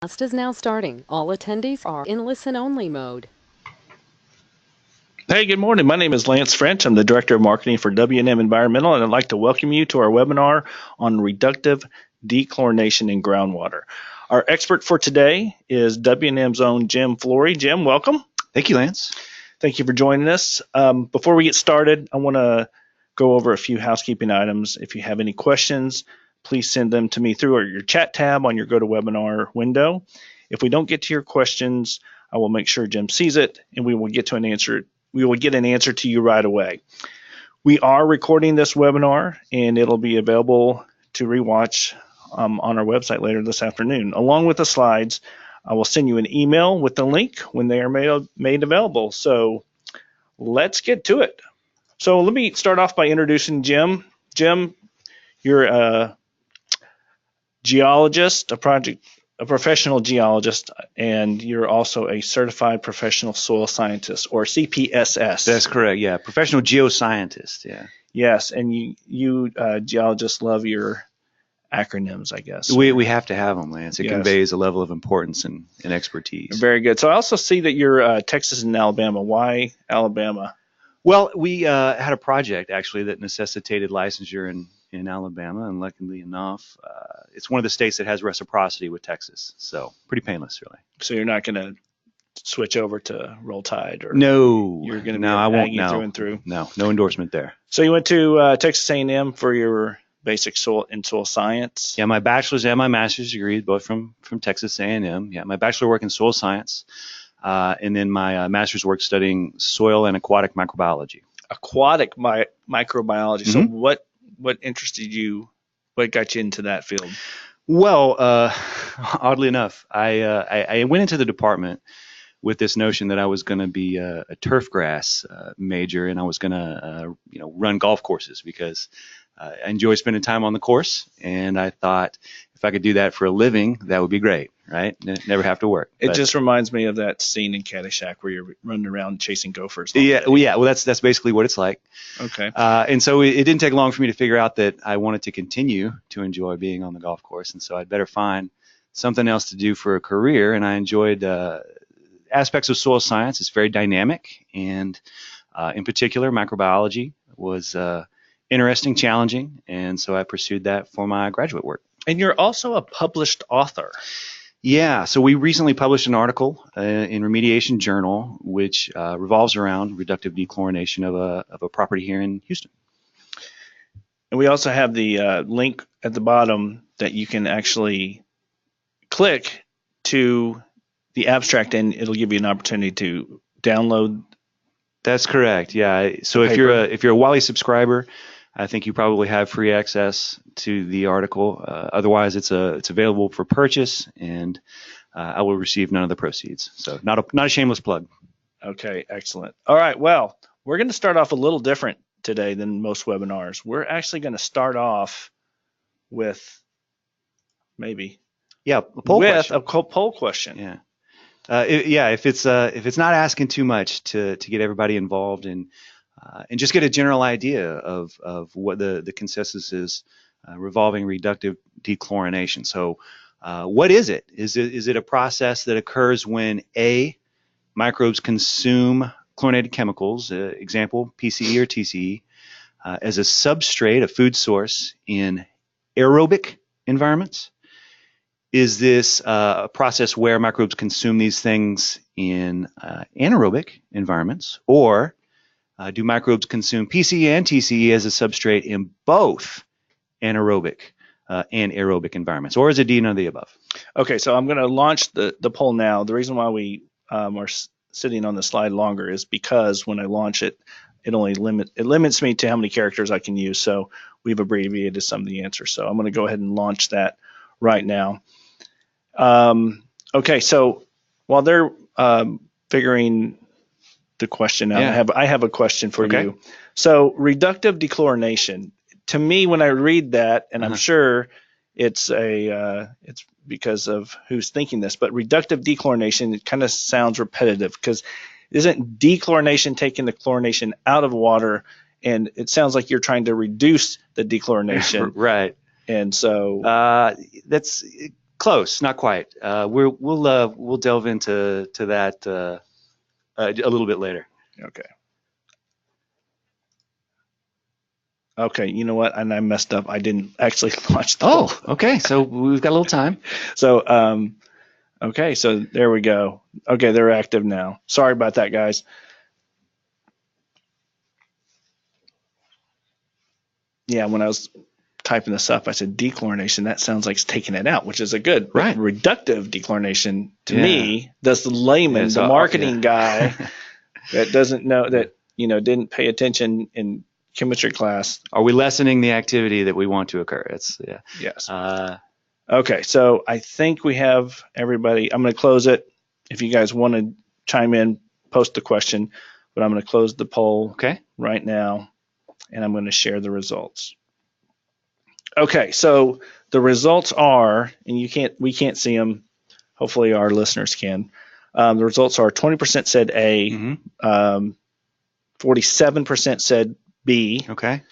Class is now starting. All attendees are in listen-only mode. Hey, good morning. My name is Lance French. I'm the Director of Marketing for W&M Environmental, and I'd like to welcome you to our webinar on reductive dechlorination in groundwater. Our expert for today is W&M's own Jim Flory. Jim, welcome. Thank you, Lance. Thank you for joining us. Before we get started, I want to go over a few housekeeping items. If you have any questions, please send them to me through your chat tab on your GoToWebinar window. If we don't get to your questions, I will make sure Jim sees it, and we will get an answer to you right away. We are recording this webinar, and it'll be available to rewatch on our website later this afternoon. Along with the slides, I will send you an email with the link when they are made available. So let's get to it. So let me start off by introducing Jim. Jim, you're a geologist, a professional geologist, and you're also a certified professional soil scientist, or CPSS. That's correct. Yeah, professional geoscientist. Yeah. Yes, and you geologists love your acronyms, I guess. We have to have them, Lance. It Yes. conveys a level of importance and expertise. Very good. So I also see that you're Texas and Alabama. Why Alabama? Well, we had a project actually that necessitated licensure in Alabama, and luckily enough, it's one of the states that has reciprocity with Texas. So pretty painless, really. So you're not going to switch over to Roll Tide, or No, you're going to be no, I won't. Aggie No, through and through. no endorsement there. So you went to Texas A&M for your basic soil science. Yeah, my bachelor's and my master's degree, both from Texas A&M. Yeah, my bachelor work in soil science, and then my master's work studying soil and aquatic microbiology. Aquatic microbiology. So Mhm. what interested you? What got you into that field? Well, oddly enough, I went into the department with this notion that I was going to be a turf grass major, and I was going to run golf courses because I enjoy spending time on the course, and I thought if I could do that for a living, that would be great, right? Never have to work. It just reminds me of that scene in Caddyshack where you're running around chasing gophers. Yeah, well, that's basically what it's like. Okay. And so it didn't take long for me to figure out that I wanted to continue to enjoy being on the golf course, and so I'd better find something else to do for a career. And I enjoyed aspects of soil science. It's very dynamic, and in particular, microbiology was interesting, challenging, and so I pursued that for my graduate work. And you're also a published author. Yeah, so we recently published an article in Remediation Journal, which revolves around reductive dechlorination of a property here in Houston. And we also have the link at the bottom that you can actually click to the abstract, and it'll give you an opportunity to download. That's correct. Yeah. So if you're a Wiley subscriber, I think you probably have free access to the article. Otherwise, it's available for purchase, and I will receive none of the proceeds. So not a shameless plug. Okay, excellent. All right. Well, we're going to start off a little different today than most webinars. We're actually going to start off with a poll question. Yeah. If it's not asking too much to get everybody involved and just get a general idea of what the consensus is revolving reductive dechlorination. So what is it? Is it a process that occurs when microbes consume chlorinated chemicals, example PCE or TCE, as a substrate, a food source in aerobic environments? Is this a process where microbes consume these things in anaerobic environments, or do microbes consume PCE and TCE as a substrate in both anaerobic and aerobic environments, or is it none of the above? Okay, so I'm going to launch the poll now. The reason why we are sitting on the slide longer is because when I launch it, it limits me to how many characters I can use. So we've abbreviated some of the answers. So I'm going to go ahead and launch that right now. Okay, so while they're figuring the question out, Yeah. I have a question for you. So reductive dechlorination, to me, when I read that, and I'm sure it's because of who's thinking this, but reductive dechlorination, it kind of sounds repetitive, because isn't dechlorination taking the chlorination out of water? And it sounds like you're trying to reduce the dechlorination. Right. And so that's Close, not quite. We'll delve into that a little bit later. Okay. Okay, you know what? And I messed up. I didn't actually launch the poll. Oh, okay. So we've got a little time. So, okay, so there we go. Okay, they're active now. Sorry about that, guys. Yeah, when I was typing this up, I said dechlorination. That sounds like it's taking it out, which is a good. Right. Reductive dechlorination, to me, that's the layman, the marketing guy that doesn't know that, didn't pay attention in chemistry class. Are we lessening the activity that we want to occur? Yes. Okay, so I think we have everybody. I'm going to close it. If you guys want to chime in, post the question, but I'm going to close the poll right now, and I'm going to share the results. Okay, so the results are, and we can't see them. Hopefully our listeners can. The results are 20% said A, 47% said B. Okay.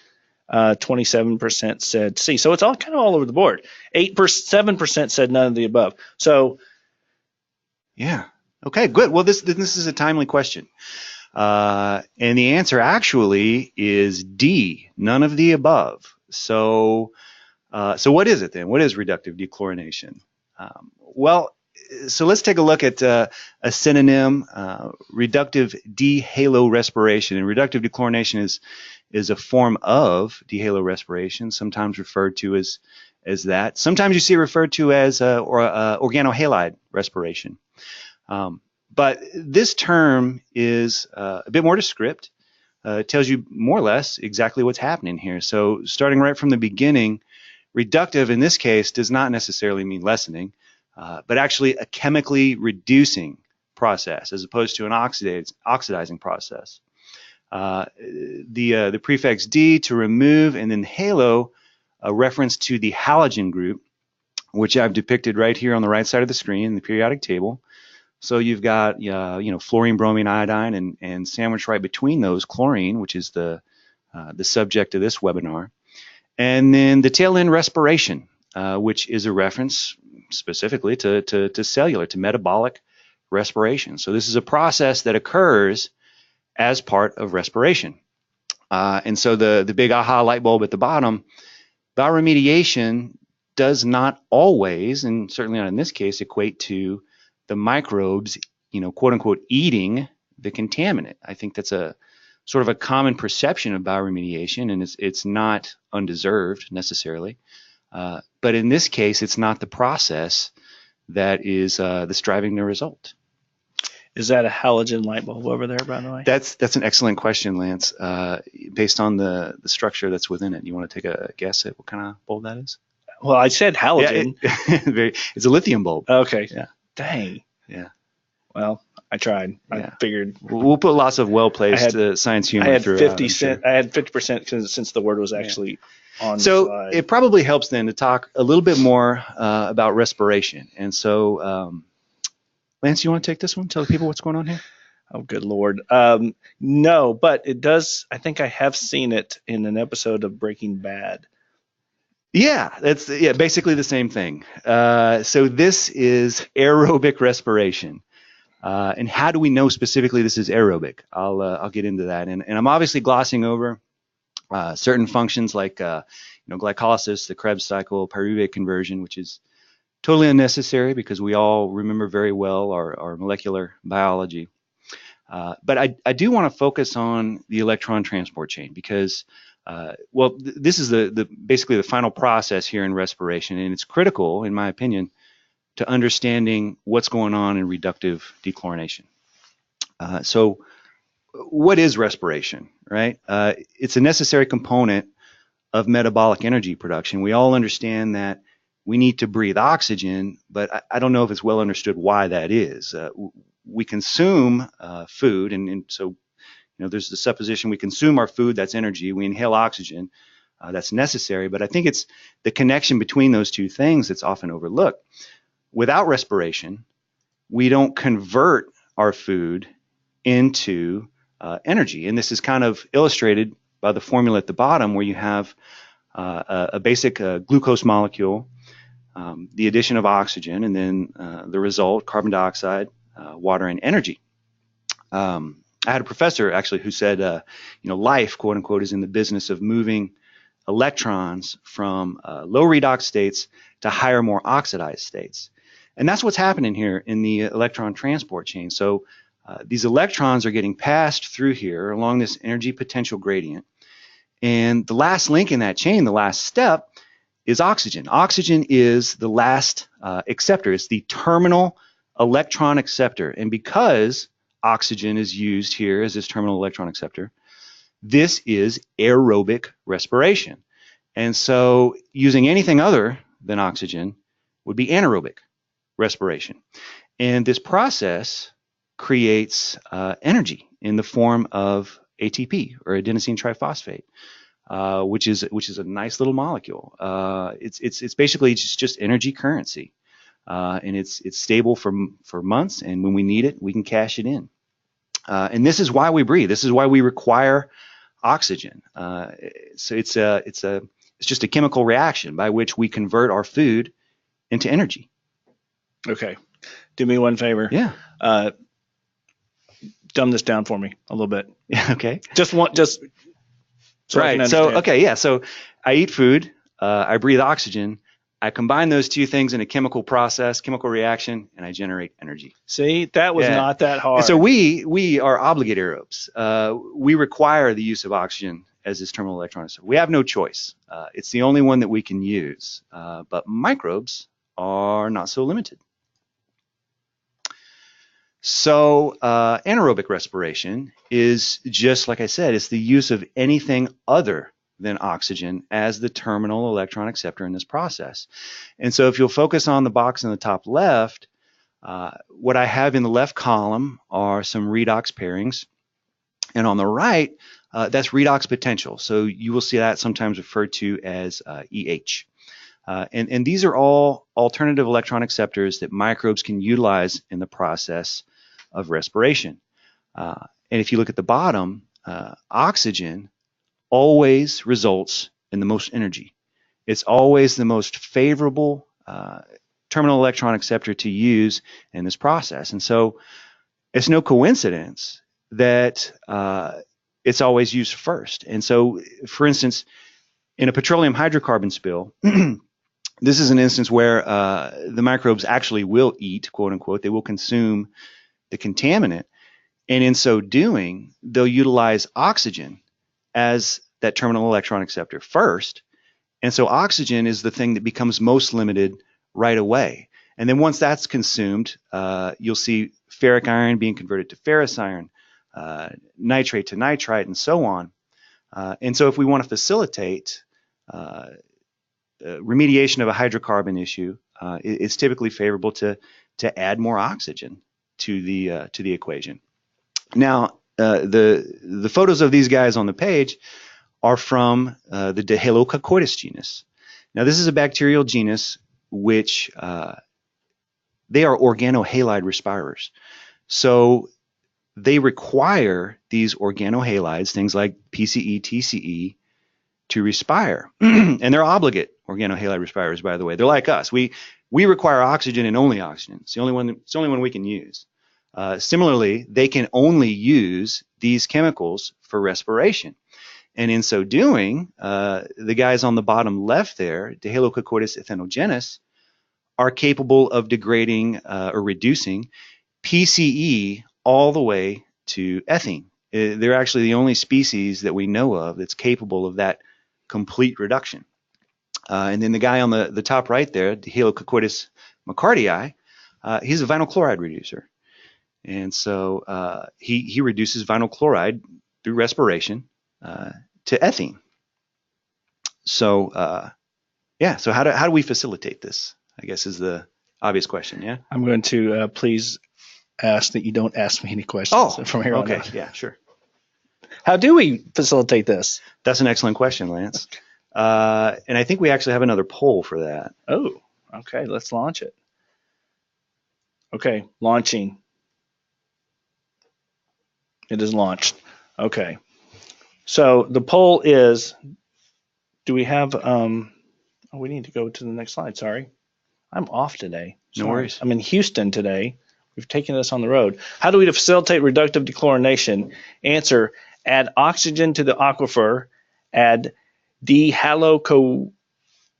27% said C. So it's all kind of all over the board. 7% said none of the above. So, yeah. Okay, good. Well, this is a timely question. And the answer actually is D, none of the above. So what is it then? What is reductive dechlorination? So let's take a look at a synonym, reductive dehalorespiration. And reductive dechlorination is a form of dehalorespiration, sometimes referred to as that. Sometimes you see it referred to as organohalide respiration. But this term is a bit more descriptive. It tells you more or less exactly what's happening here. So starting right from the beginning, reductive in this case does not necessarily mean lessening, but actually a chemically reducing process as opposed to an oxidizing process. The prefix D to remove, and then halo, a reference to the halogen group, which I've depicted right here on the right side of the screen in the periodic table. So you've got fluorine, bromine, iodine, and sandwiched right between those chlorine, which is the subject of this webinar. And then the tail end respiration, which is a reference specifically to cellular, to metabolic respiration. So this is a process that occurs as part of respiration. And so the big aha light bulb at the bottom, bioremediation does not always, and certainly not in this case, equate to the microbes, quote unquote, eating the contaminant. I think that's a sort of a common perception of bioremediation, and it's not undeserved necessarily. But in this case, it's not the process that is that's driving the result. Is that a halogen light bulb over there, by the way? That's an excellent question, Lance. Based on the structure that's within it, you want to take a guess at what kind of bulb that is? Well, I said halogen. Yeah, it's a lithium bulb. Okay. Yeah. Dang. Yeah. Well, I tried. I figured we'll put lots of well-placed science humor through. I had 50% since the word was actually on the slide. It probably helps then to talk a little bit more about respiration. And so, Lance, you want to take this one? Tell the people what's going on here? Oh, good Lord. No, but it does. I think I have seen it in an episode of Breaking Bad. Yeah, that's basically the same thing. So this is aerobic respiration. And how do we know specifically this is aerobic? I'll get into that. And I'm obviously glossing over certain functions like glycolysis, the Krebs cycle, pyruvate conversion, which is totally unnecessary because we all remember very well our molecular biology. But I do want to focus on the electron transport chain because this is basically the final process here in respiration, and it's critical, in my opinion, to understanding what's going on in reductive dechlorination. So what is respiration, right? It's a necessary component of metabolic energy production. We all understand that we need to breathe oxygen, but I don't know if it's well understood why that is. We consume food, and so there's the supposition we consume our food, that's energy. We inhale oxygen, that's necessary. But I think it's the connection between those two things that's often overlooked. Without respiration, we don't convert our food into energy. And this is kind of illustrated by the formula at the bottom where you have a basic glucose molecule the addition of oxygen, and then the result, carbon dioxide, water, and energy. I had a professor actually who said, life, quote unquote, is in the business of moving electrons from low redox states to higher, more oxidized states. And that's what's happening here in the electron transport chain. So these electrons are getting passed through here along this energy potential gradient. And the last link in that chain, the last step, is oxygen. Oxygen is the last acceptor. It's the terminal electron acceptor. And because oxygen is used here as this terminal electron acceptor, this is aerobic respiration. And so using anything other than oxygen would be anaerobic respiration. And this process creates energy in the form of ATP, or adenosine triphosphate, which is a nice little molecule. It's basically just energy currency, and it's stable for months. And when we need it, we can cash it in. And this is why we breathe. This is why we require oxygen. So it's just a chemical reaction by which we convert our food into energy. Okay. Do me one favor. Yeah. Dumb this down for me a little bit. Okay. Just so I can right. So, understand. okay. Yeah. So I eat food, I breathe oxygen, I combine those two things in a chemical process, chemical reaction, and I generate energy. See, that was not that hard. And so we are obligate aerobes. We require the use of oxygen as this terminal electron. So we have no choice. It's the only one that we can use. But microbes are not so limited. So anaerobic respiration is just like I said, it's the use of anything other than oxygen as the terminal electron acceptor in this process. And so if you'll focus on the box in the top left, what I have in the left column are some redox pairings. And on the right, that's redox potential. So you will see that sometimes referred to as EH. And these are all alternative electron acceptors that microbes can utilize in the process of respiration. And if you look at the bottom, oxygen always results in the most energy. It's always the most favorable terminal electron acceptor to use in this process. And so it's no coincidence that it's always used first. And so, for instance, in a petroleum hydrocarbon spill, this is an instance where the microbes actually will eat, quote unquote, they will consume the contaminant. And in so doing, they'll utilize oxygen as that terminal electron acceptor first. And so oxygen is the thing that becomes most limited right away. And then once that's consumed, you'll see ferric iron being converted to ferrous iron, nitrate to nitrite, and so on. And so if we want to facilitate remediation of a hydrocarbon issue, it's typically favorable to add more oxygen to the equation. Now, the photos of these guys on the page are from the Dechlococoides genus. Now, this is a bacterial genus which they are organohalide respirers. So they require these organohalides, things like PCE, TCE, to respire. And they're obligate organohalide respirers, by the way. They're like us. We require oxygen and only oxygen. It's the only one we can use. Similarly, they can only use these chemicals for respiration. And in so doing, the guys on the bottom left there, Dechlococoides ethanogenus, are capable of degrading or reducing PCE all the way to ethene. They're actually the only species that we know of that's capable of that complete reduction. And then the guy on the top right there, Dechlococoides mccartyi, he's a vinyl chloride reducer. And so he reduces vinyl chloride through respiration to ethene. So so how do we facilitate this, I guess, is the obvious question. Yeah, I'm going to please ask that you don't ask me any questions from here on out. Okay, yeah, sure. How do we facilitate this? That's an excellent question, Lance. And I think we actually have another poll for that. Oh, okay, let's launch it. Okay, launching. It is launched. Okay. So the poll is, do we have, we need to go to the next slide, sorry. I'm off today. No Sorry. worries. I'm in Houston today. We've taken this on the road. How do we facilitate reductive dechlorination? Answer, add oxygen to the aquifer, add dehaloco.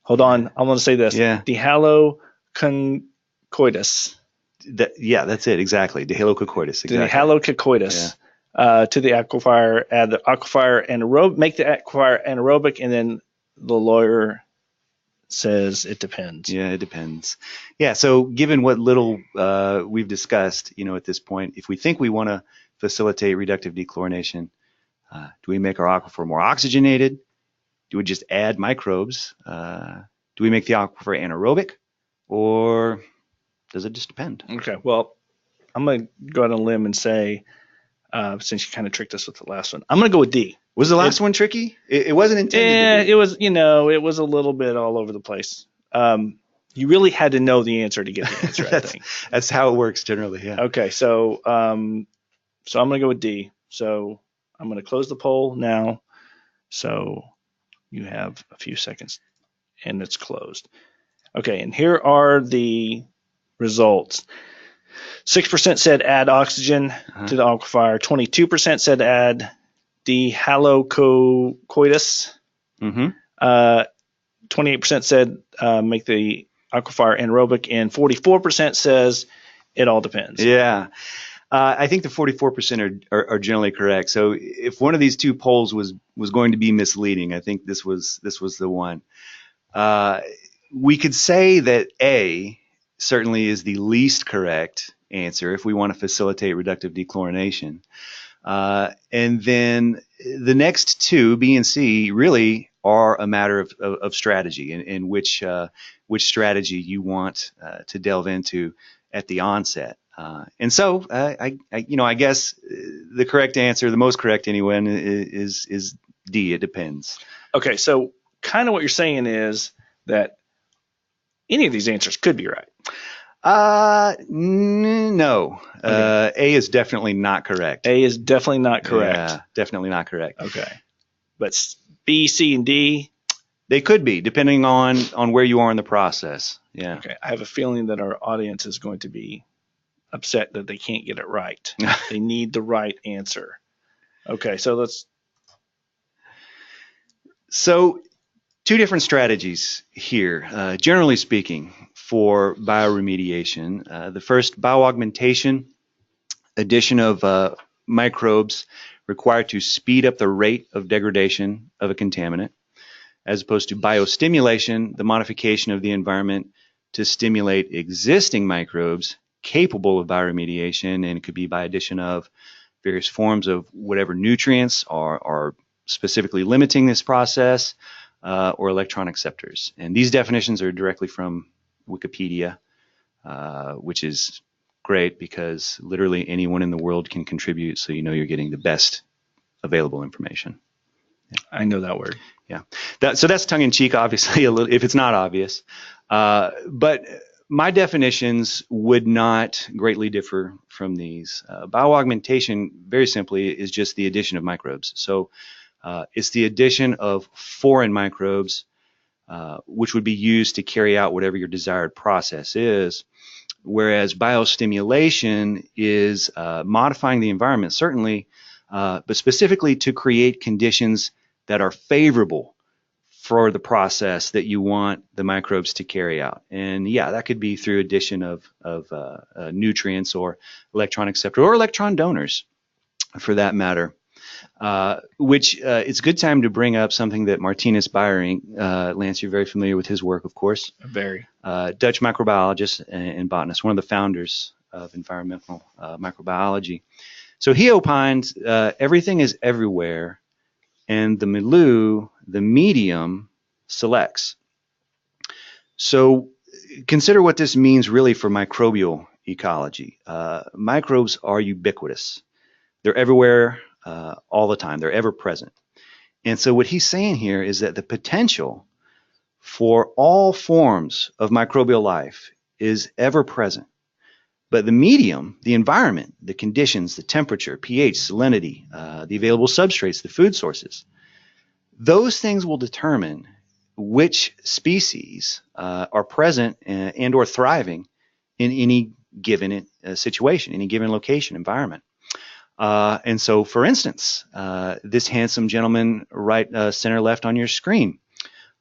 Hold on, I want to say this. Yeah. Dehaloconcoitus. That's it. Exactly. Dehalococoitus. Exactly. Dehalococoitus to the aquifer, add the aquifer anaerobic, make the aquifer anaerobic, and then the lawyer says it depends. Yeah, it depends. Yeah, so given what little we've discussed, at this point, if we think we want to facilitate reductive dechlorination, do we make our aquifer more oxygenated? Do we just add microbes? Do we make the aquifer anaerobic? Or does it just depend? Okay, well, I'm going to go out on a limb and say, since you kind of tricked us with the last one, I'm going to go with D. Was the last one tricky? It wasn't intended to be. It was, it was a little bit all over the place. You really had to know the answer to get the answer, I think. That's how it works generally, yeah. Okay, so I'm going to go with D. So I'm going to close the poll now. So you have a few seconds, and it's closed. Okay, and here are the results. 6% said add oxygen to the aquifer. 22% said add dehalococoitus. 28% said make the aquifer anaerobic, and 44% says it all depends. Yeah. I think the 44% are generally correct. So if one of these two polls was going to be misleading, I think this was the one. We could say that A certainly is the least correct answer if we want to facilitate reductive dechlorination. And then the next two, B and C, really are a matter of strategy and which strategy you want to delve into at the onset. And so I guess the correct answer, the most correct anyway, is D. It depends. Okay, so kind of what you're saying is that any of these answers could be right. No. Okay. A is definitely not correct. A is definitely not correct. Yeah, definitely not correct. Okay. But B, C, and D? They could be, depending on where you are in the process. Yeah. Okay. I have a feeling that our audience is going to be upset that they can't get it right. They need the right answer. Okay, so two different strategies here, generally speaking, for bioremediation. The first, bioaugmentation, addition of microbes required to speed up the rate of degradation of a contaminant, as opposed to biostimulation, the modification of the environment to stimulate existing microbes capable of bioremediation, and it could be by addition of various forms of whatever nutrients are specifically limiting this process, or electron acceptors. And these definitions are directly from Wikipedia, which is great because literally anyone in the world can contribute, so you're getting the best available information. Yeah. I know that word. Yeah. So that's tongue-in-cheek, obviously, a little, if it's not obvious. But my definitions would not greatly differ from these. Bioaugmentation, very simply, is just the addition of microbes. So it's the addition of foreign microbes, which would be used to carry out whatever your desired process is, whereas biostimulation is modifying the environment, certainly, but specifically to create conditions that are favorable for the process that you want the microbes to carry out. And yeah, that could be through addition of nutrients or electron acceptor or electron donors, for that matter. Which it's a good time to bring up something that Martinus Beyering, Lance, you're very familiar with his work, of course. Very. Dutch microbiologist and botanist, one of the founders of environmental microbiology. So he opines everything is everywhere, and the milieu, the medium, selects. So consider what this means really for microbial ecology. Microbes are ubiquitous. They're everywhere all the time. They're ever present. And so what he's saying here is that the potential for all forms of microbial life is ever present. But the medium, the environment, the conditions, the temperature, pH, salinity, the available substrates, the food sources, those things will determine which species are present and or thriving in any given situation, any given location, environment. And so, for instance, this handsome gentleman right center left on your screen,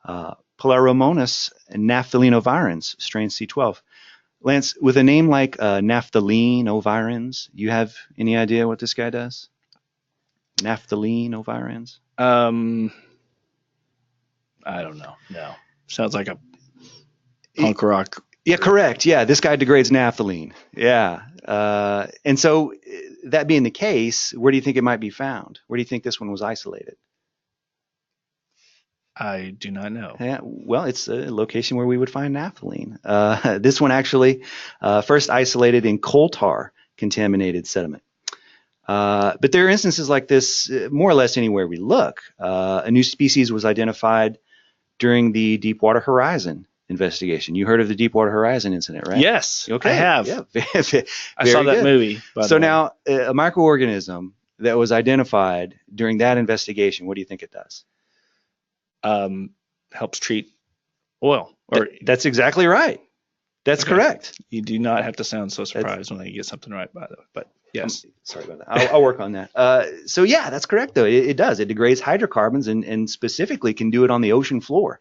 Polaromonas naphthalinovirens, strain C12. Lance, with a name like naphthalinovirens, you have any idea what this guy does? Naphthalinovirens? I don't know. No. Sounds like a punk rock. Yeah, correct. Yeah, this guy degrades naphthalene. Yeah. And so, that being the case, where do you think it might be found? Where do you think this one was isolated? I do not know. Yeah, well, it's a location where we would find naphthalene. This one actually first isolated in coal tar contaminated sediment. But there are instances like this more or less anywhere we look. A new species was identified during the Deepwater Horizon investigation. You heard of the Deepwater Horizon incident, right? Yes, okay. I have. Yeah, I saw that movie. So now, a microorganism that was identified during that investigation, what do you think it does? Helps treat oil. That's exactly right. That's correct. You do not have to sound so surprised when you get something right, by the way. But yes. Sorry about that. I'll work on that. So yeah, that's correct though. It does. It degrades hydrocarbons and specifically can do it on the ocean floor,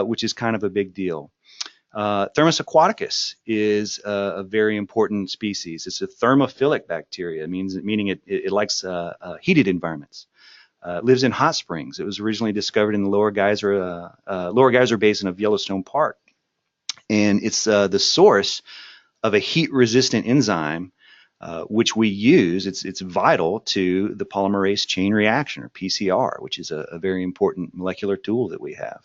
which is kind of a big deal. Thermus aquaticus is a very important species. It's a thermophilic bacteria, meaning it likes heated environments. Lives in hot springs. It was originally discovered in the Lower Geyser Basin of Yellowstone Park. And it's the source of a heat-resistant enzyme, which we use. It's vital to the polymerase chain reaction, or PCR, which is a very important molecular tool that we have.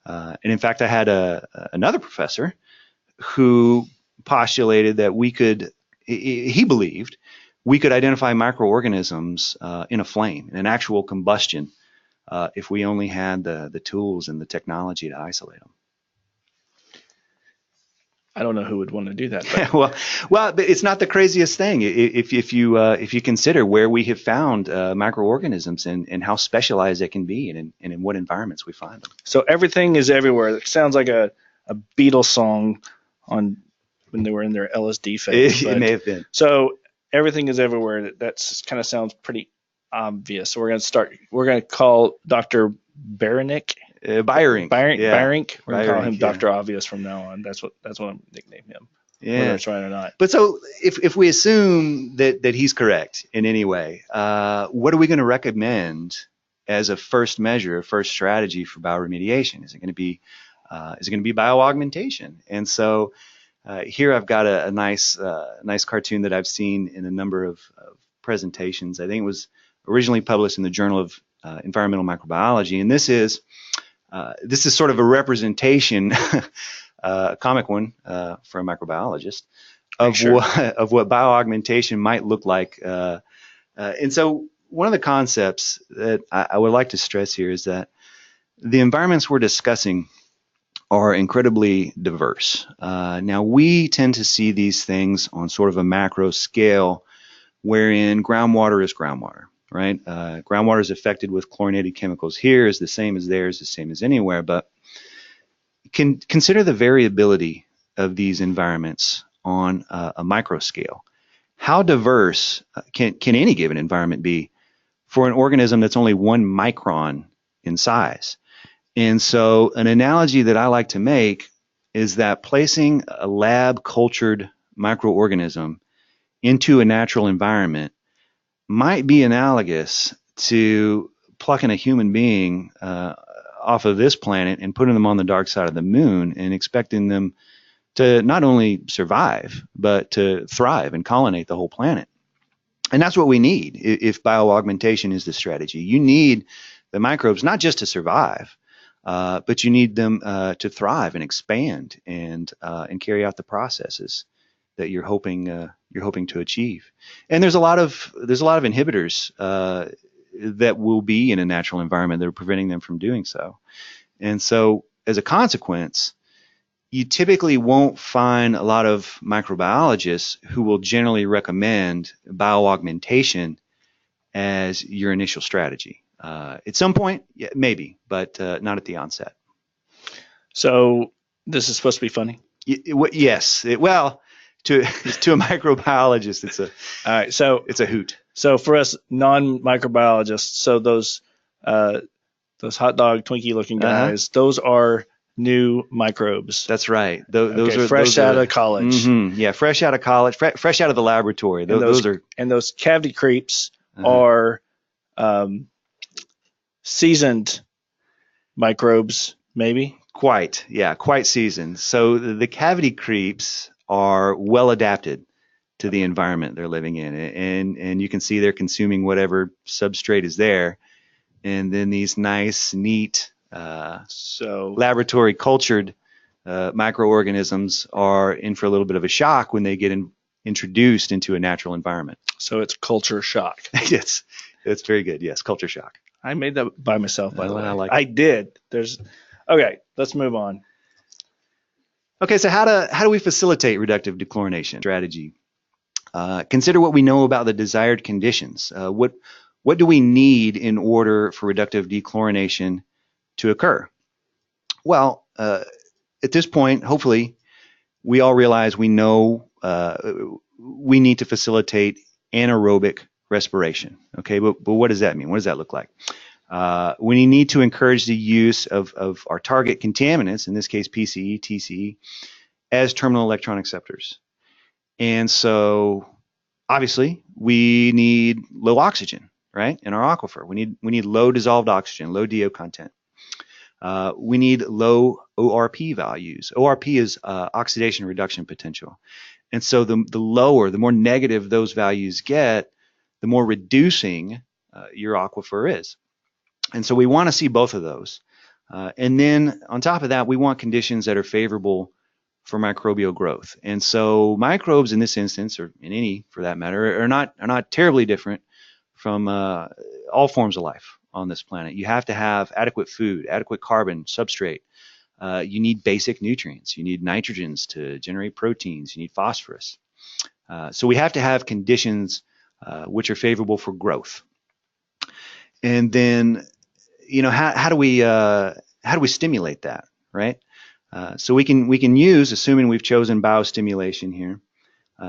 And in fact, I had another professor who postulated that he believed we could identify microorganisms in a flame, in an actual combustion, if we only had the tools and the technology to isolate them. I don't know who would want to do that. well, but it's not the craziest thing if you consider where we have found microorganisms and how specialized they can be and in what environments we find them. So everything is everywhere. It sounds like a Beatles song on when they were in their LSD phase. It may have been. So everything is everywhere. That kind of sounds pretty obvious. So we're going to call Dr. Bierink. Bierink. Bierink. We're going to call him yeah. Dr. Obvious from now on. That's what I'm nicknaming him. Yeah. Whether it's right or not. But so if we assume that he's correct in any way, what are we going to recommend as a first measure, a first strategy for bioremediation? Is it going to be bioaugmentation? And so here I've got a nice cartoon that I've seen in a number of presentations. I think it was originally published in the Journal of Environmental Microbiology, and this is sort of a representation, a comic one for a microbiologist, of what bioaugmentation might look like. And so one of the concepts that I would like to stress here is that the environments we're discussing are incredibly diverse. Now, we tend to see these things on sort of a macro scale, wherein groundwater is groundwater. Right? Groundwater is affected with chlorinated chemicals here is the same as there, is the same as anywhere, but consider the variability of these environments on a micro scale. How diverse can any given environment be for an organism that's only 1 micron in size? And so an analogy that I like to make is that placing a lab cultured microorganism into a natural environment might be analogous to plucking a human being off of this planet and putting them on the dark side of the moon and expecting them to not only survive, but to thrive and colonate the whole planet. And that's what we need if bioaugmentation is the strategy. You need the microbes not just to survive, but you need them to thrive and expand and carry out the processes that you're hoping to achieve. And there's a lot of inhibitors that will be in a natural environment that are preventing them from doing so. And so as a consequence, you typically won't find a lot of microbiologists who will generally recommend bioaugmentation as your initial strategy. At some point, yeah, maybe, but not at the onset. So this is supposed to be funny. Yes. Well, to a microbiologist, All right. So it's a hoot. So for us non-microbiologists, so those hot dog Twinkie looking guys, those are new microbes. That's right. Those are fresh out of college. Mm-hmm. Yeah, fresh out of college, fresh out of the laboratory. Those cavity creeps are seasoned microbes, maybe. Quite seasoned. So the cavity creeps are well adapted to the environment they're living in, and you can see they're consuming whatever substrate is there, and then these nice, neat, laboratory cultured microorganisms are in for a little bit of a shock when they get introduced into a natural environment. So it's culture shock. Yes, it's very good. Yes, culture shock. I made that by myself, by the way. I did. Okay, let's move on. Okay, so how do we facilitate reductive dechlorination strategy? Consider what we know about the desired conditions. What do we need in order for reductive dechlorination to occur? Well, at this point, hopefully, we all realize we know we need to facilitate anaerobic respiration. Okay, but what does that mean? What does that look like? We need to encourage the use of our target contaminants, in this case PCE, TCE, as terminal electron acceptors. And so, obviously, we need low oxygen, right, in our aquifer. We need low dissolved oxygen, low DO content. We need low ORP values. ORP is oxidation reduction potential. And so the lower, the more negative those values get, the more reducing your aquifer is. And so we want to see both of those. And then on top of that, we want conditions that are favorable for microbial growth. And so microbes in this instance, or in any for that matter, are not terribly different from all forms of life on this planet. You have to have adequate food, adequate carbon, substrate. You need basic nutrients. You need nitrogens to generate proteins. You need phosphorus. So we have to have conditions which are favorable for growth. And then, how do we stimulate that, right? So we can use, assuming we've chosen biostimulation here,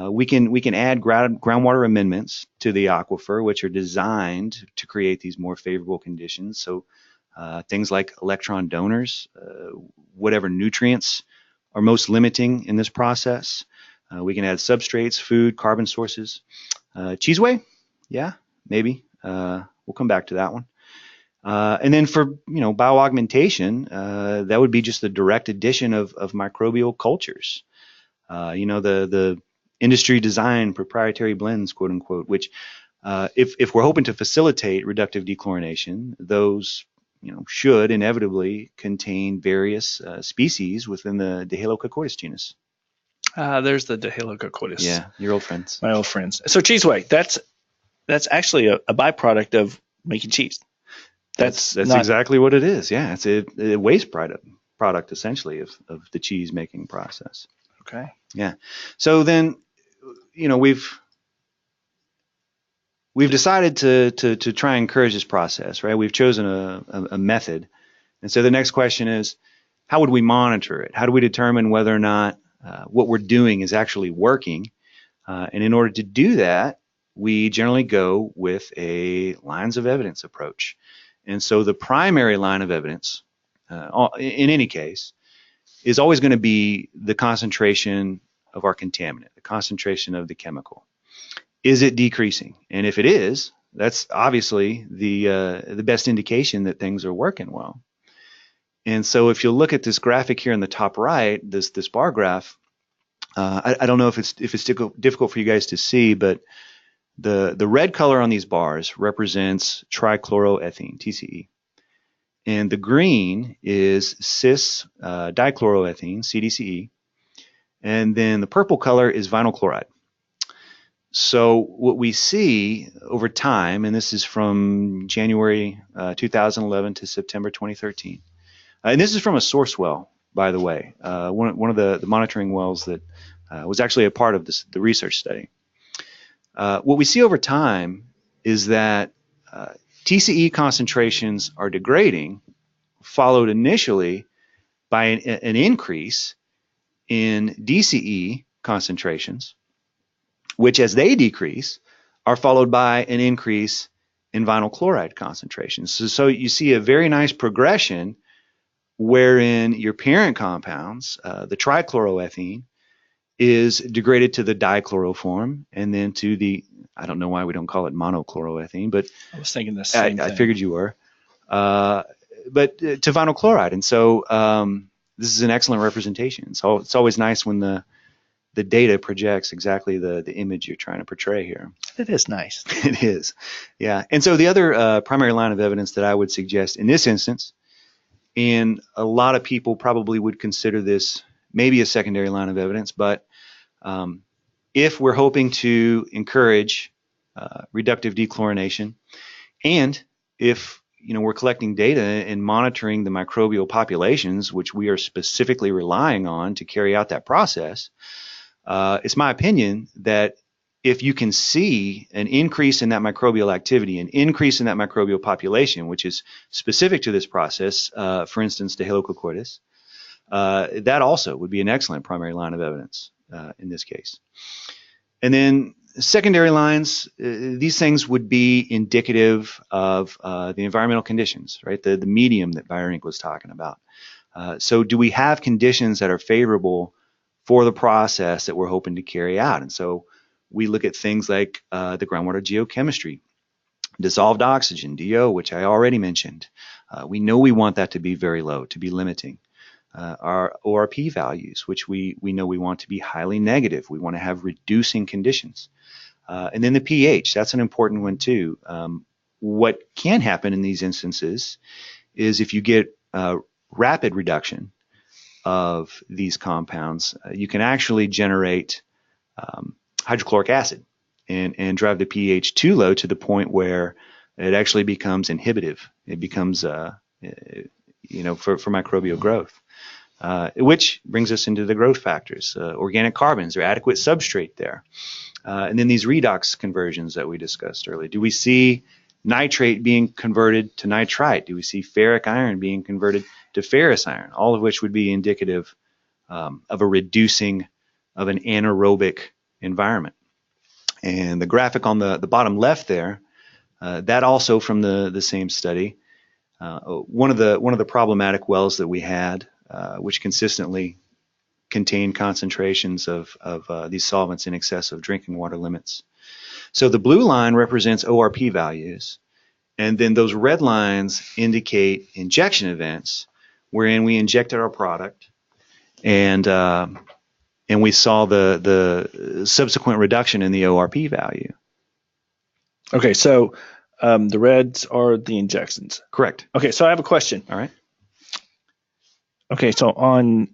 we can add groundwater amendments to the aquifer, which are designed to create these more favorable conditions. So things like electron donors, whatever nutrients are most limiting in this process. We can add substrates, food, carbon sources. Cheese whey? Yeah, maybe. We'll come back to that one. And then for bioaugmentation, that would be just the direct addition of microbial cultures. The industry design proprietary blends, quote unquote, which if we're hoping to facilitate reductive dechlorination, those should inevitably contain various species within the Dehalococoides genus. There's the Dehalococoides. Yeah, your old friends. My old friends. So cheese whey, that's actually a byproduct of making cheese. That's exactly what it is. Yeah, it's a waste product essentially of the cheese making process. Okay. Yeah. So then, we've decided to try and encourage this process, right? We've chosen a method, and so the next question is, how would we monitor it? How do we determine whether or not what we're doing is actually working? And in order to do that, we generally go with a lines of evidence approach. And so the primary line of evidence, in any case, is always going to be the concentration of our contaminant, the concentration of the chemical. Is it decreasing? And if it is, that's obviously the best indication that things are working well. And so if you look at this graphic here in the top right, this bar graph, I don't know if it's difficult for you guys to see, but the red color on these bars represents trichloroethene, TCE. And the green is cis dichloroethene, CDCE. And then the purple color is vinyl chloride. So what we see over time, and this is from January 2011 to September 2013, and this is from a source well, by the way, one of the monitoring wells that was actually a part of the research study. What we see over time is that TCE concentrations are degrading, followed initially by an increase in DCE concentrations, which as they decrease are followed by an increase in vinyl chloride concentrations. So you see a very nice progression wherein your parent compounds, the trichloroethene, is degraded to the dichloroform and then to the, I don't know why we don't call it monochloroethene, but I was thinking the same I thing. figured you were, but to vinyl chloride. And so this is an excellent representation. So it's always nice when the data projects exactly the image you're trying to portray here. It is nice. It is, yeah. And so the other primary line of evidence that I would suggest in this instance, and a lot of people probably would consider this maybe a secondary line of evidence, but if we're hoping to encourage reductive dechlorination, and if we're collecting data and monitoring the microbial populations, which we are specifically relying on to carry out that process, it's my opinion that if you can see an increase in that microbial activity, an increase in that microbial population, which is specific to this process, for instance, Staphylococcus, that also would be an excellent primary line of evidence in this case. And then secondary lines, these things would be indicative of the environmental conditions, right? The medium that Bioremediation was talking about. So do we have conditions that are favorable for the process that we're hoping to carry out? And so we look at things like the groundwater geochemistry, dissolved oxygen, DO, which I already mentioned. We know we want that to be very low, to be limiting. Our ORP values, which we know we want to be highly negative. We want to have reducing conditions. And then the pH, that's an important one too. What can happen in these instances is if you get rapid reduction of these compounds, you can actually generate hydrochloric acid and drive the pH too low to the point where it actually becomes inhibitive. It becomes, for microbial growth. Which brings us into the growth factors. Organic carbons are adequate substrate there. And then these redox conversions that we discussed earlier. Do we see nitrate being converted to nitrite? Do we see ferric iron being converted to ferrous iron? All of which would be indicative of a reducing of an anaerobic environment. And the graphic on the bottom left there, that also from the same study. One of the problematic wells that we had, which consistently contain concentrations of these solvents in excess of drinking water limits. So the blue line represents ORP values, and then those red lines indicate injection events wherein we injected our product and we saw the subsequent reduction in the ORP value. Okay, so the reds are the injections. Correct. Okay, so I have a question. All right. Okay, so on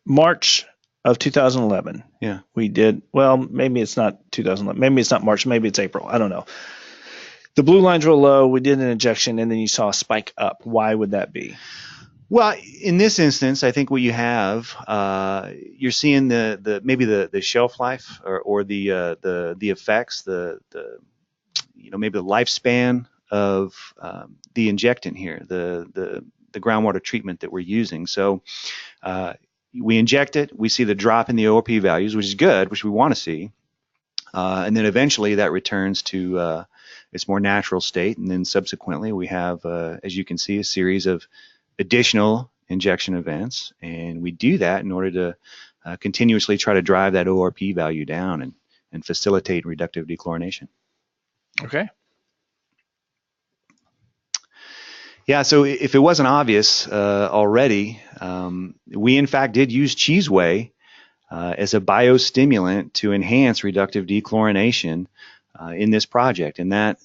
March of 2011, yeah, we did, well, maybe it's not 2011, maybe it's not March, maybe it's April, I don't know. The blue lines were low, we did an injection, and then you saw a spike up. Why would that be? Well, in this instance, I think what you have, you're seeing maybe the shelf life or the effects, maybe the lifespan of the injectant here, the groundwater treatment that we're using. So we inject it, we see the drop in the ORP values, which is good, which we want to see, and then eventually that returns to its more natural state, and then subsequently we have, as you can see, a series of additional injection events, and we do that in order to continuously try to drive that ORP value down and facilitate reductive dechlorination. Okay. Yeah, so if it wasn't obvious already, we in fact did use cheese whey as a biostimulant to enhance reductive dechlorination in this project, and that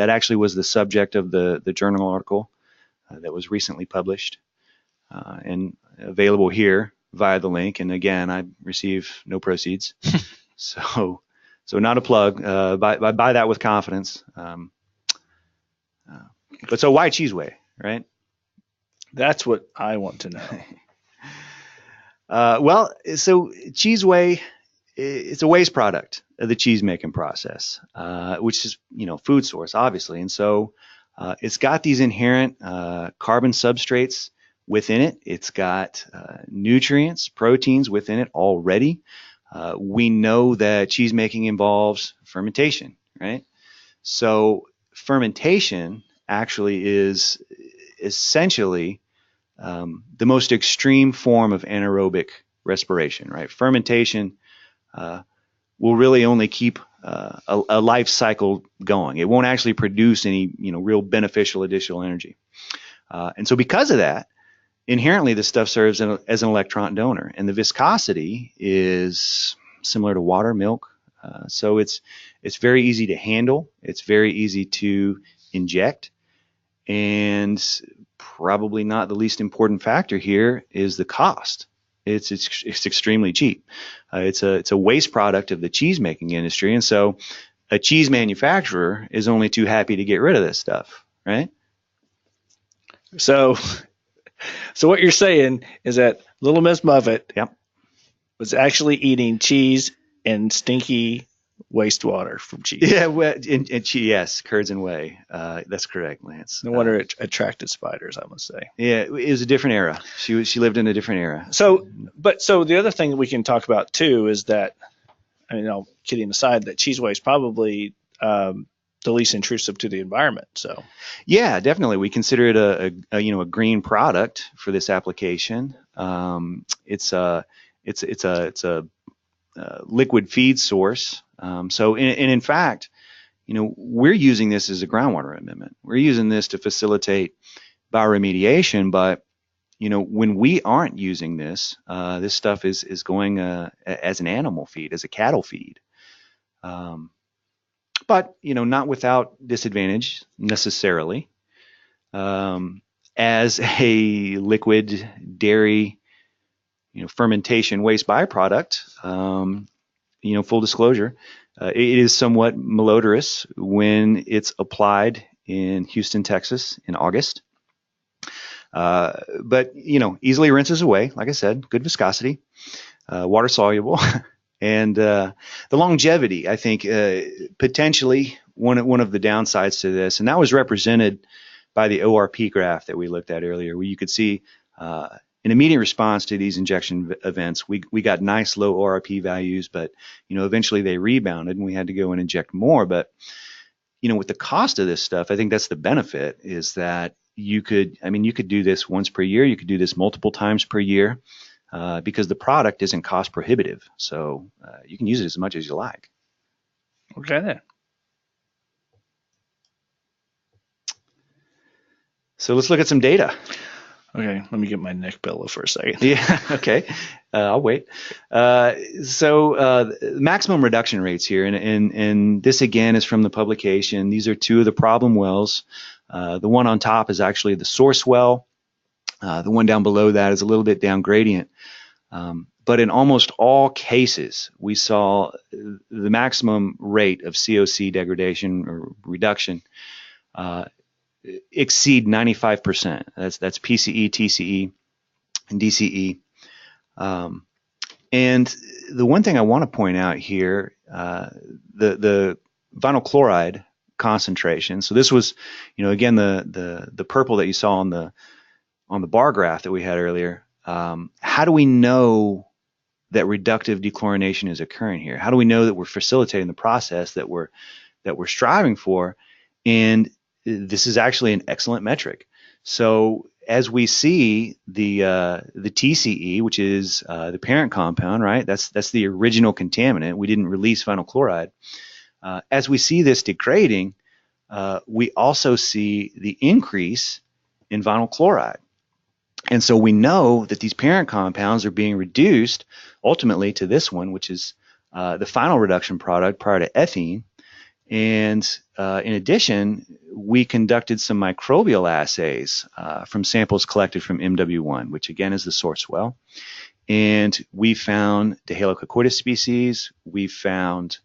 actually was the subject of the journal article that was recently published and available here via the link. And again, I receive no proceeds, so not a plug. Buy that with confidence. But so why cheese whey, right? That's what I want to know. Well, so cheese whey, it's a waste product of the cheese making process, which is food source obviously, and so it's got these inherent carbon substrates within it. It's got nutrients, proteins within it already. We know that cheese making involves fermentation, right? So fermentation actually is essentially the most extreme form of anaerobic respiration, right? Fermentation will really only keep a life cycle going. It won't actually produce any, real beneficial additional energy. And so because of that, inherently this stuff serves as an electron donor, and the viscosity is similar to water, milk. So it's very easy to handle. It's very easy to inject, and probably not the least important factor here is the cost. It's extremely cheap. It's a waste product of the cheese making industry, and so a cheese manufacturer is only too happy to get rid of this stuff, right? So what you're saying is that Little Miss Muffet Yep. was actually eating cheese and stinky wastewater from cheese. Yeah, yes, curds and whey. That's correct, Lance. No wonder it attracted spiders, I must say. Yeah, it was a different era. She lived in a different era. So the other thing that we can talk about too is that, kidding aside, that cheese waste probably the least intrusive to the environment. So yeah, definitely, we consider it a green product for this application. It's a liquid feed source. In fact, we're using this as a groundwater amendment. We're using this to facilitate bioremediation, but when we aren't using this, this stuff is going as an animal feed, as a cattle feed. But not without disadvantage necessarily. As a liquid dairy, fermentation waste byproduct, full disclosure, it is somewhat malodorous when it's applied in Houston, Texas in August. But easily rinses away. Like I said, good viscosity, water soluble, and the longevity, I think, potentially one of the downsides to this, and that was represented by the ORP graph that we looked at earlier, where you could see an immediate response to these injection events. We got nice low ORP values, but eventually they rebounded and we had to go and inject more. But with the cost of this stuff, I think that's the benefit, is that you could do this once per year. You could do this multiple times per year because the product isn't cost prohibitive. So you can use it as much as you like. Okay then. So let's look at some data. Okay, let me get my neck pillow for a second. Yeah, okay. I'll wait. Maximum reduction rates here, and this again is from the publication. These are two of the problem wells. The one on top is actually the source well. The one down below that is a little bit down gradient. But in almost all cases, we saw the maximum rate of COC degradation or reduction exceed 95%. That's PCE, TCE, and DCE. And the one thing I want to point out here, the vinyl chloride concentration. So this was, again, the purple that you saw on the bar graph that we had earlier. How do we know that reductive dechlorination is occurring here? How do we know that we're facilitating the process that we're striving for? And this is actually an excellent metric. So as we see the TCE, which is the parent compound, right? That's the original contaminant. We didn't release vinyl chloride. As we see this degrading, we also see the increase in vinyl chloride. And so we know that these parent compounds are being reduced ultimately to this one, which is the final reduction product prior to ethene. And in addition, we conducted some microbial assays from samples collected from MW1, which again is the source well. And we found Dehalococoides species. We found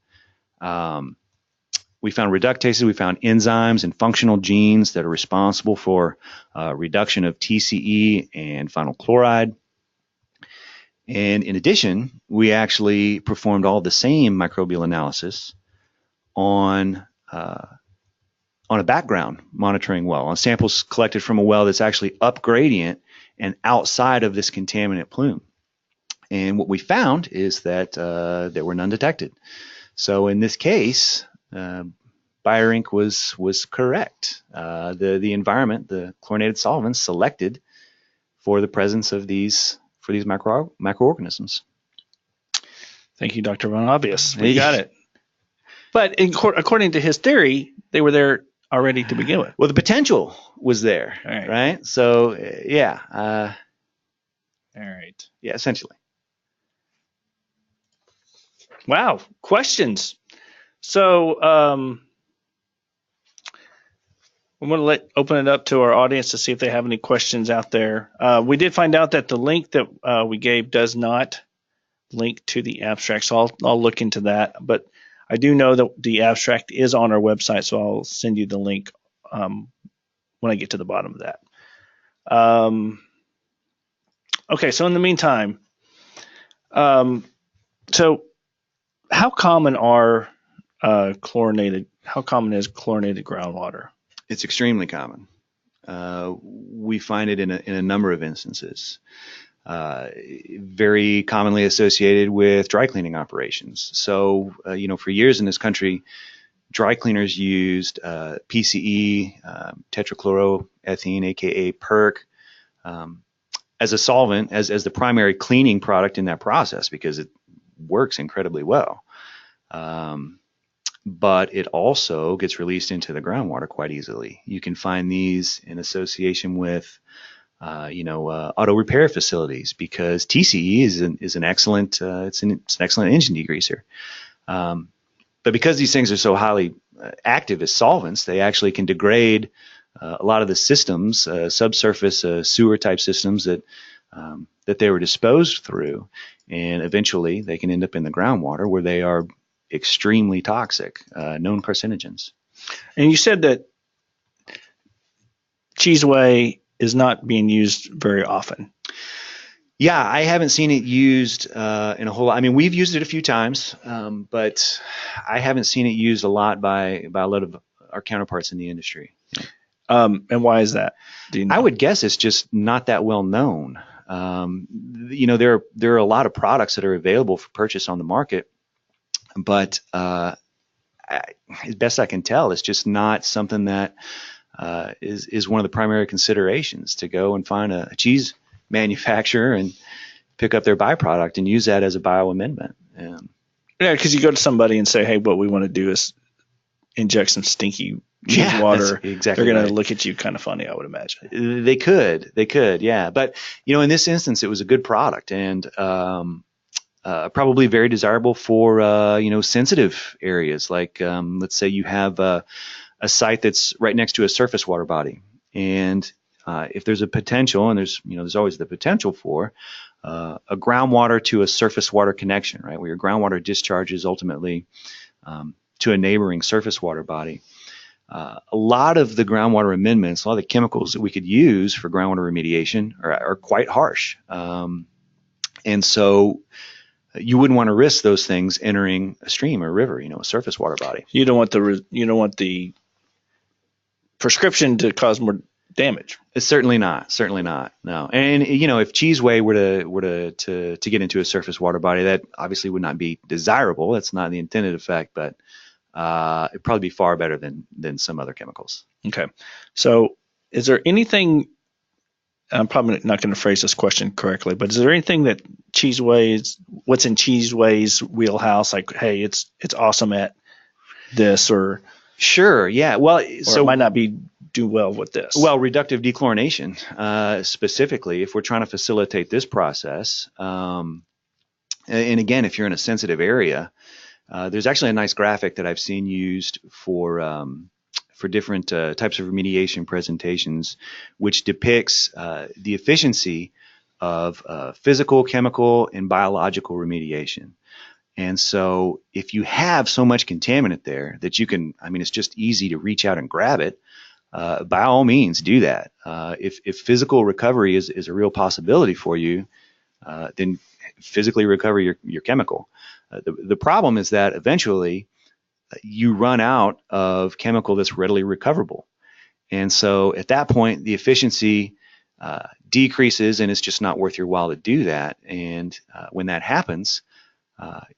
reductases. We found enzymes and functional genes that are responsible for reduction of TCE and vinyl chloride. And in addition, we actually performed all the same microbial analysis on a background monitoring well, on samples collected from a well that's actually up gradient and outside of this contaminant plume. And what we found is that there were none detected. So in this case, BioRink was correct. The environment, the chlorinated solvents selected for the presence of these microorganisms. Thank you, Dr. Von Obvious. We got it. But according to his theory, they were there already to begin with. Well, the potential was there, right? So, yeah. All right. Yeah, essentially. Wow. Questions. So I'm going to open it up to our audience to see if they have any questions out there. We did find out that the link that we gave does not link to the abstract, so I'll look into that. But I do know that the abstract is on our website, so I'll send you the link when I get to the bottom of that. Okay, so in the meantime, so how common is chlorinated groundwater? It's extremely common. We find it in a number of instances. Very commonly associated with dry cleaning operations. So, for years in this country, dry cleaners used PCE, tetrachloroethene, aka PERC, as a solvent, as the primary cleaning product in that process because it works incredibly well. But it also gets released into the groundwater quite easily. You can find these in association with auto repair facilities because TCE is an excellent it's an excellent engine degreaser. But because these things are so highly active as solvents, they actually can degrade a lot of the systems, subsurface sewer type systems that they were disposed through, and eventually they can end up in the groundwater where they are extremely toxic, known carcinogens. And you said that cheese whey is not being used very often. Yeah, I haven't seen it used in a whole lot. I mean, we've used it a few times, but I haven't seen it used a lot by a lot of our counterparts in the industry. And why is that? Do you know? I would guess it's just not that well known. There are a lot of products that are available for purchase on the market, but as best I can tell, it's just not something that is one of the primary considerations to go and find a cheese manufacturer and pick up their byproduct and use that as a bioamendment. Yeah, because you go to somebody and say, hey, what we want to do is inject some stinky cheese water. Exactly. They're going to look at you kind of funny, I would imagine. They could, yeah. But, in this instance, it was a good product and probably very desirable for, sensitive areas. Like, let's say you have a site that's right next to a surface water body. And if there's a potential, and there's always the potential for a groundwater to a surface water connection, right, where your groundwater discharges ultimately to a neighboring surface water body. A lot of the groundwater amendments, a lot of the chemicals that we could use for groundwater remediation are quite harsh. And so you wouldn't want to risk those things entering a stream or a river, a surface water body. You don't want the prescription to cause more damage. It's certainly not. No. And if cheese whey were to get into a surface water body, that obviously would not be desirable. That's not the intended effect, but it'd probably be far better than some other chemicals. Okay. So is there anything, I'm probably not going to phrase this question correctly, but is there anything that what's in cheese whey's wheelhouse? Like, hey, it's awesome at this, or sure, yeah. Well, so it might not do well with this. Well, reductive dechlorination, specifically, if we're trying to facilitate this process, and again, if you're in a sensitive area, there's actually a nice graphic that I've seen used for different types of remediation presentations, which depicts the efficiency of physical, chemical, and biological remediation. And so if you have so much contaminant there that you can, it's just easy to reach out and grab it, by all means do that. If physical recovery is a real possibility for you, then physically recover your chemical. The problem is that eventually you run out of chemical that's readily recoverable. And so at that point, the efficiency decreases, and it's just not worth your while to do that. And when that happens,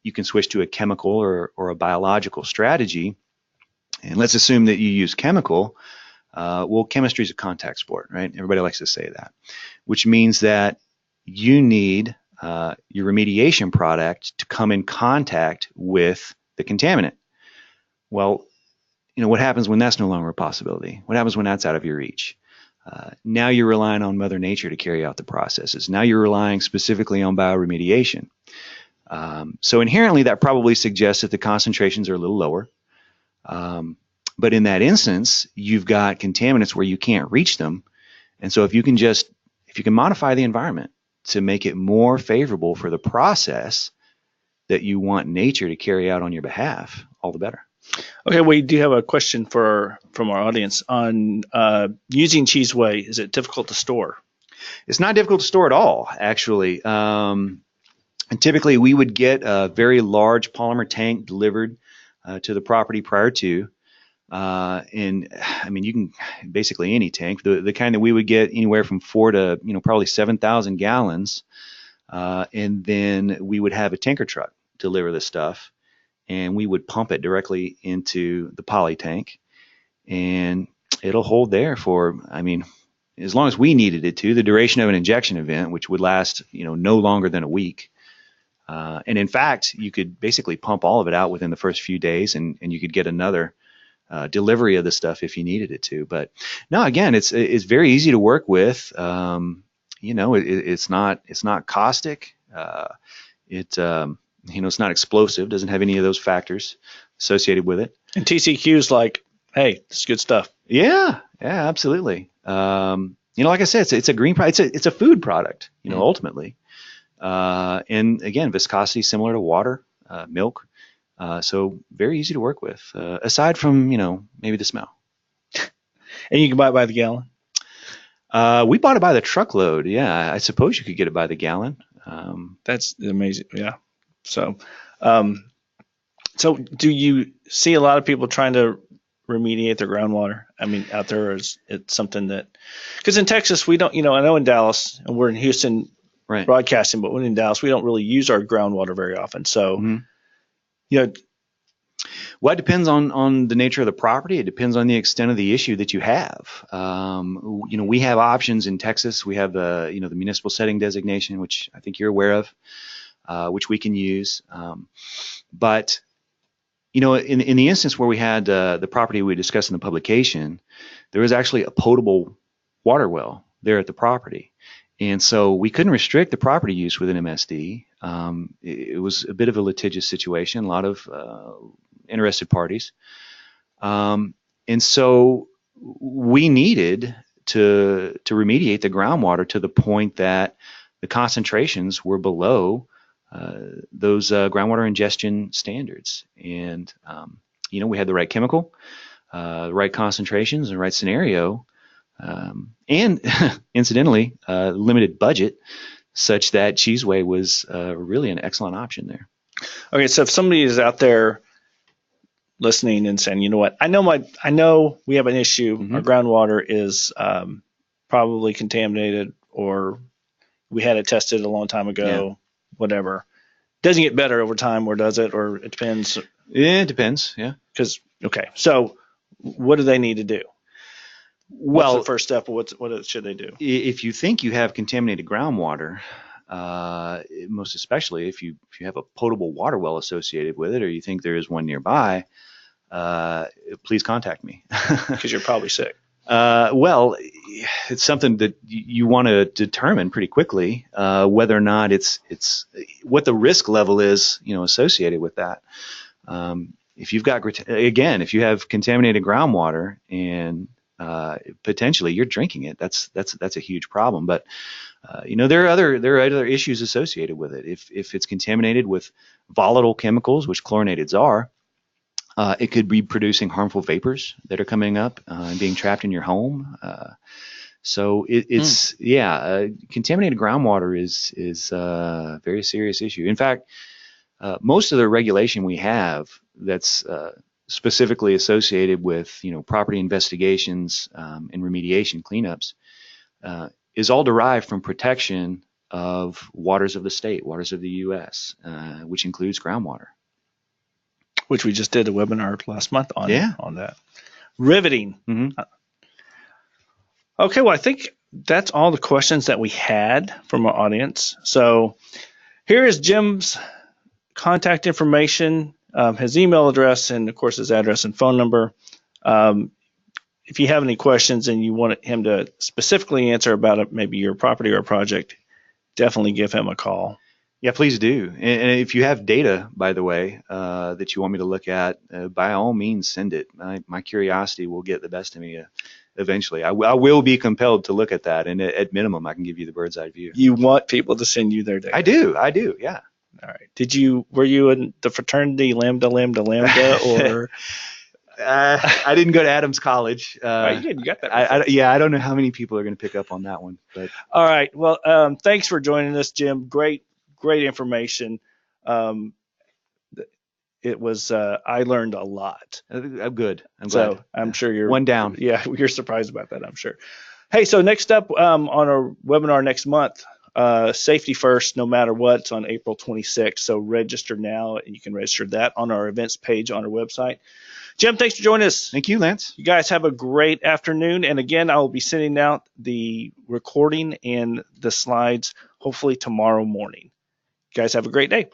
you can switch to a chemical or a biological strategy. And let's assume that you use chemical. Well, chemistry is a contact sport, right? Everybody likes to say that, which means that you need your remediation product to come in contact with the contaminant. Well, what happens when that's no longer a possibility? What happens when that's out of your reach? Now you're relying on Mother Nature to carry out the processes. Now you're relying specifically on bioremediation. So inherently, that probably suggests that the concentrations are a little lower. But in that instance, you've got contaminants where you can't reach them. And so if you can modify the environment to make it more favorable for the process that you want nature to carry out on your behalf, all the better. Okay, we do have a question from our audience on using cheese whey. Is it difficult to store? It's not difficult to store at all, actually. And typically, we would get a very large polymer tank delivered to the property prior to. And I mean, you can basically any tank, the kind that we would get anywhere from 4 to probably 7,000 gallons, and then we would have a tanker truck deliver the stuff, and we would pump it directly into the poly tank, and it'll hold there for, I mean, as long as we needed it to, the duration of an injection event, which would last no longer than a week. And in fact, you could basically pump all of it out within the first few days, and you could get another delivery of the stuff if you needed it to. But no, again, it's very easy to work with. It's not caustic. It's not explosive. Doesn't have any of those factors associated with it. And TCQ's like, hey, it's good stuff. Yeah, absolutely. Like I said, it's a green product. It's a food product. Ultimately. And again, viscosity similar to water, milk. So very easy to work with, aside from, maybe the smell. And you can buy it by the gallon? We bought it by the truckload. Yeah, I suppose you could get it by the gallon. That's amazing. Yeah. So do you see a lot of people trying to remediate their groundwater? I mean, out there, or is it something that, because in Texas, we don't, I know in Dallas, and we're in Houston right. broadcasting, but when in Dallas, we don't really use our groundwater very often. So, well, it depends on the nature of the property. It depends on the extent of the issue that you have. We have options in Texas. We have the municipal setting designation, which I think you're aware of, which we can use. But in the instance where we had the property we discussed in the publication, there was actually a potable water well there at the property. And so we couldn't restrict the property use with an MSD. It was a bit of a litigious situation, a lot of interested parties. And so we needed to remediate the groundwater to the point that the concentrations were below those groundwater ingestion standards. And, we had the right chemical, the right concentrations, and the right scenario. And incidentally, limited budget, such that cheese whey was really an excellent option there. Okay, so if somebody is out there listening and saying, you know what, I know we have an issue. Mm-hmm. Our groundwater is probably contaminated, or we had it tested a long time ago, whatever. Doesn't get better over time, or does it? Or it depends. Yeah, it depends. Yeah. So what do they need to do? Well, what's the first step? What should they do? If you think you have contaminated groundwater, most especially if you have a potable water well associated with it, or you think there is one nearby, please contact me. Because you're probably sick. Well, it's something that you want to determine pretty quickly, whether or not it's what the risk level is, associated with that. If you've got, again, if you have contaminated groundwater and potentially you're drinking it, that's a huge problem. But there are other issues associated with it. If it's contaminated with volatile chemicals, which chlorinated are, it could be producing harmful vapors that are coming up and being trapped in your home. So it's contaminated groundwater is a very serious issue. In fact, most of the regulation we have that's specifically associated with property investigations and remediation cleanups is all derived from protection of waters of the state, waters of the U.S., which includes groundwater. Which we just did a webinar last month on that. Riveting. Mm-hmm. Okay, well, I think that's all the questions that we had from our audience. So here is Jim's contact information, his email address, and of course his address and phone number. If you have any questions and you want him to specifically answer about maybe your property or project, definitely give him a call. Yeah, please do. And if you have data, by the way, that you want me to look at, by all means, send it. My curiosity will get the best of me eventually. I will be compelled to look at that, and at minimum, I can give you the bird's eye view. You want people to send you their data? I do, yeah. All right. Were you in the fraternity Lambda, or? I didn't go to Adams College. You did. You got that. I don't know how many people are going to pick up on that one. But all right. Well, thanks for joining us, Jim. Great information. It was. I learned a lot. I'm good. I'm so glad. I'm sure you're one down. Yeah, you're surprised about that, I'm sure. Hey, so next up on our webinar next month, safety first, no matter what. It's on April 26th. So register now, and you can register that on our events page on our website. Jim, thanks for joining us. Thank you, Lance. You guys have a great afternoon. And again, I will be sending out the recording and the slides hopefully tomorrow morning. You guys have a great day.